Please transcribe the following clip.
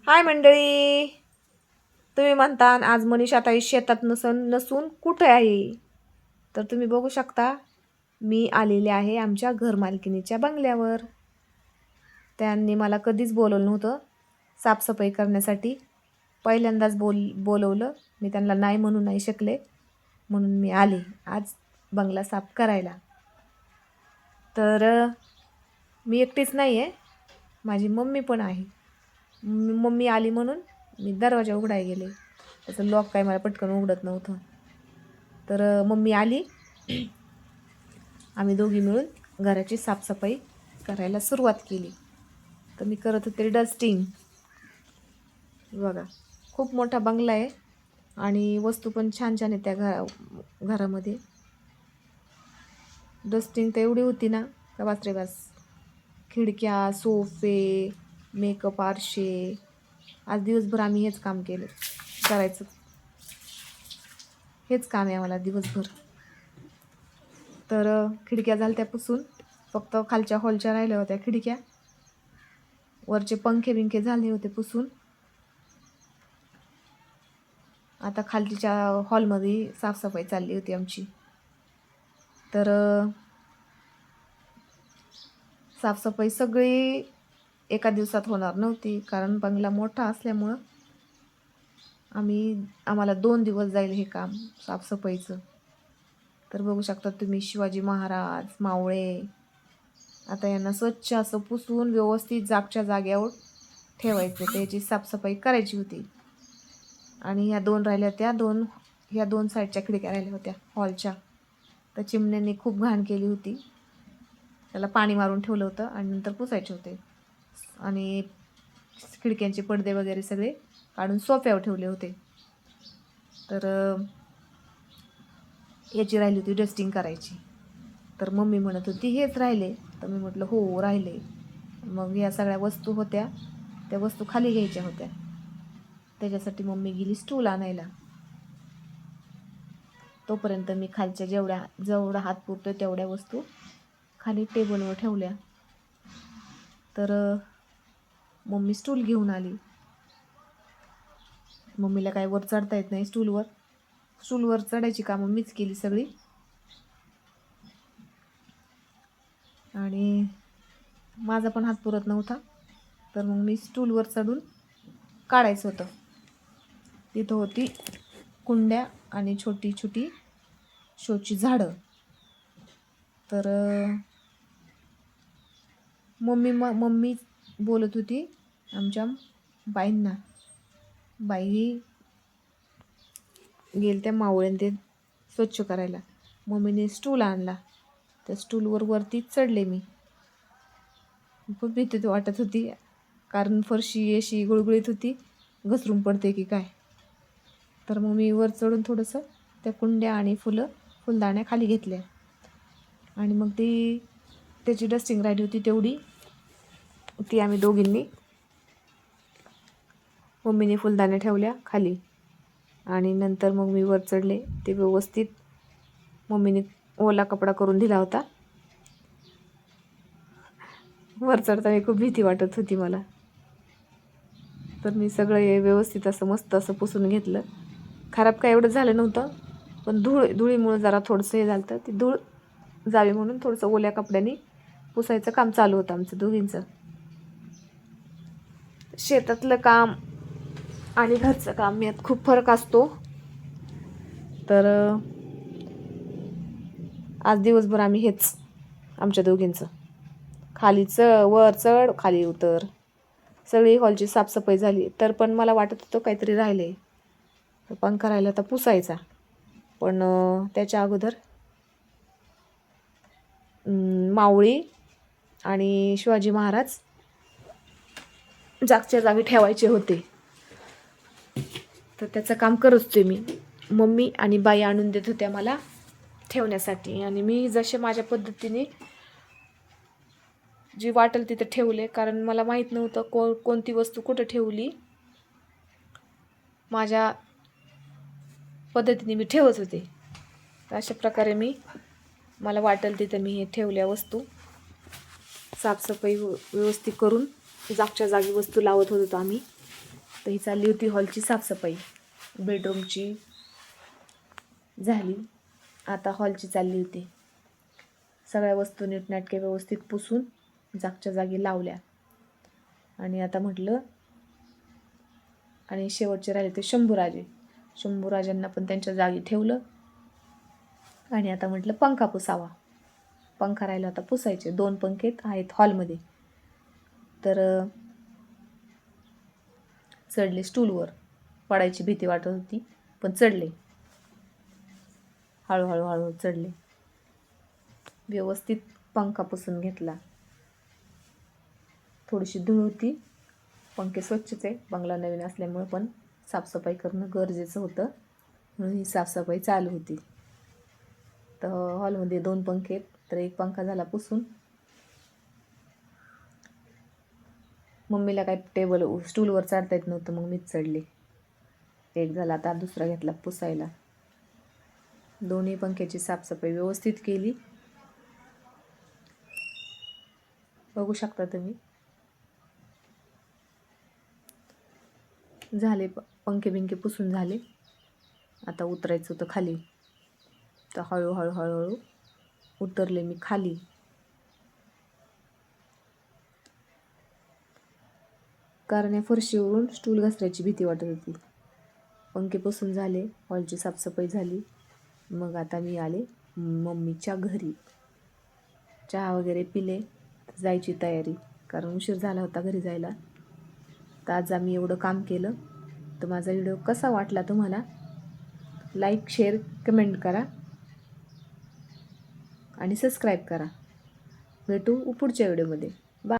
हाय मंडळी. तुम्ही म्हणता आज मनीषा ताई शेतात नसून कुठे आहे? तर तुम्ही बघू शकता, मी आलेले आहे आमच्या घरमालकिनीच्या बंगल्यावर. त्यांनी मला कधीच बोलवलं नव्हतं साफसफाई करण्यासाठी. पहिल्यांदाच बोलवलं. मी त्यांना नाही म्हणू नाही शकले, म्हणून मी आले आज बंगला साफ करायला. तर मी एकटीच नाही आहे, माझी मम्मी पण आहे. मम्मी आली म्हणून मी दरवाजा उघडाय गेले. त्याचं लॉक काय मला पटकन उघडत नव्हतं. तर मम्मी आली. आम्ही दोघी मिळून घराची साफसफाई करायला सुरुवात केली. तर मी करत होते डस्टिंग. बघा, खूप मोठा बंगला आहे आणि वस्तू पण छान छान आहे त्या घरामध्ये. डस्टिंग तर एवढी होती ना का बास रे बास. खिडक्या, सोफे, मेकअप आरशे. आज दिवसभर आम्ही हेच काम केलं. हेच काम आहे आम्हाला दिवसभर. तर खिडक्या झाल्या त्या पुसून, फक्त खालच्या हॉलच्या राहिल्या होत्या खिडक्या. वरचे पंखे झाले होते पुसून. आता खालच्या हॉलमध्ये साफसफाई चालली होती आमची. तर साफसफाई सगळी एका दिवसात होणार नव्हती, कारण बंगला मोठा असल्यामुळं आम्हाला 2 दिवस जाईल हे काम साफसफाईचं. तर बघू शकता तुम्ही, शिवाजी महाराज, मावळे. आता यांना स्वच्छ असं पुसून व्यवस्थित जागच्या जाग्यावर ठेवायचं. त्याची साफसफाई करायची होती. आणि ह्या 2 राहिल्या ह्या 2 साईडच्या खिडक्या राहिल्या होत्या हॉलच्या. तर चिमण्यांनी खूप घाण केली होती. त्याला पाणी मारून ठेवलं होतं आणि नंतर पुसायचे होते. आणि खिडक्यांचे पडदे वगैरे सगळे काढून सोफ्यावर ठेवले होते. तर याची राहिली होती डस्टिंग करायची. तर मम्मी म्हणत होती हेच राहिले. तर मी म्हटलं हो राहिले. मग या सगळ्या वस्तू होत्या, त्या वस्तू खाली घ्यायच्या होत्या. त्याच्यासाठी मम्मी गेली स्टूल आणायला. तोपर्यंत मी खालच्या जेवढा हात पुरतो तेवढ्या वस्तू खाली टेबलवर ठेवल्या. तर मम्मी स्टूल घेऊन आली. मम्मीला काय वर चढता येत नाही स्टूलवर चढायची कामं मीच केली सगळी. आणि माझा पण हात पुरत नव्हता, तर मग मी स्टूलवर चढून काढायचं होतं. तिथं होती कुंड्या आणि छोटी छोटी शोची झाडं. तर मम्मी बोलत होती आमच्या बाईंना. बाई गेल त्या मावळ्याने ते स्वच्छ करायला. मम्मीने स्टूल आणला. त्या स्टूलवर वरती चढले मी. खूप भीती वाटत होती, कारण फरशी अशी गुळगुळीत होती, घसरून पडते की काय. तर मग मी वर चढून थोडंसं त्या कुंड्या आणि फुलदाण्या खाली घेतल्या. आणि मग त्याची डस्टिंग राहिली होती ती आम्ही दोघींनी, मम्मीने फुलदाण्या ठेवल्या खाली. आणि नंतर मग मी वर चढले. ते व्यवस्थित मम्मीने ओला कपडा करून दिला होता. वर चढताना खूप भीती वाटत होती मला. तर मी सगळं व्यवस्थित असं मस्त असं पुसून घेतलं. खराब काय एवढं झालं नव्हतं, पण धुळीमुळे जरा थोडंसं हे झालं. ती धूळ जावी म्हणून थोडंसं ओल्या कपड्याने पुसायचं काम चालू होतं आमचं दोघींचं. शेतातलं काम आणि घरचं काम यात खूप फरक असतो. तर आज दिवसभर आम्ही हेच आमच्या दोघींचं, वर चढ खाली उतर, सगळी हॉलची साफसफाई झाली. तर पण मला वाटत होतं काहीतरी राहिले. तर पंखा राहिला तर पुसायचा, पण त्याच्या अगोदर मावळी आणि शिवाजी महाराज जागच्या जागी ठेवायचे होते. तर त्याचं काम करत होते मी. मम्मी आणि बाई आणून देत होत्या मला ठेवण्यासाठी, आणि मी जसे माझ्या पद्धतीने जी वाटेल तिथे ठेवले, कारण मला माहीत नव्हतं कोणती वस्तू कुठं ठेवली. माझ्या पद्धतीने मी ठेवत होते. अशा प्रकारे मला वाटेल तिथे मी हे ठेवल्या वस्तू. साफसफाई व्यवस्थित करून जागच्या जागी वस्तू लावत होतो आम्ही. तर ही चालली होती हॉलची साफसफाई. बेडरूमची झाली, आता हॉलची चालली होती. सगळ्या वस्तू नीटनाटके व्यवस्थित पुसून जागच्या जागी लावल्या. आणि आता म्हटलं, आणि शेवटचे राहिले ते शंभूराजांना पण त्यांच्या जागी ठेवलं. आणि आता म्हटलं पंखा पुसावा. पंखा राहिला आता पुसायचे. 2 पंखे आहेत हॉलमध्ये. तर चढले स्टूलवर. पडायची भीती वाटत होती, पण चढले. हळूहळू चढले. व्यवस्थित पंखा पुसून घेतला. थोडीशी धूळ होती. पंखे स्वच्छच आहे, बंगला नवीन असल्यामुळे, पण साफसफाई करणं गरजेचं होतं, म्हणून ही साफसफाई चालू होती. तर हॉलमध्ये 2 पंखे आहेत, तर एक पंखा झाला पुसून. मम्मीला काय स्टूलवर चढता येत नव्हतं, मग मीच चढले. एक झाला, आता दुसरा घेतला पुसायला. दोन्ही पंख्याची साफसफाई व्यवस्थित केली. बघू शकता तुम्ही. झाले पंखे बिंखे पुसून झाले. आता उतरायचं होतं खाली, तर हळूहळू उतरले मी खाली. कारण या फरशीवरून स्टूल घसरायची भीती वाटत होती. पंखे पुसून झाले, हॉलची साफसफाई झाली. मग आता मी आले मम्मीच्या घरी. चहा वगैरे पिले, जायची तयारी, कारण उशीर झाला होता घरी जायला. तर आज आम्ही एवढं काम केलं. तर माझा व्हिडिओ कसा वाटला तुम्हाला, लाईक, शेअर, कमेंट करा आणि सबस्क्राईब करा. भेटू पुढच्या व्हिडिओमध्ये.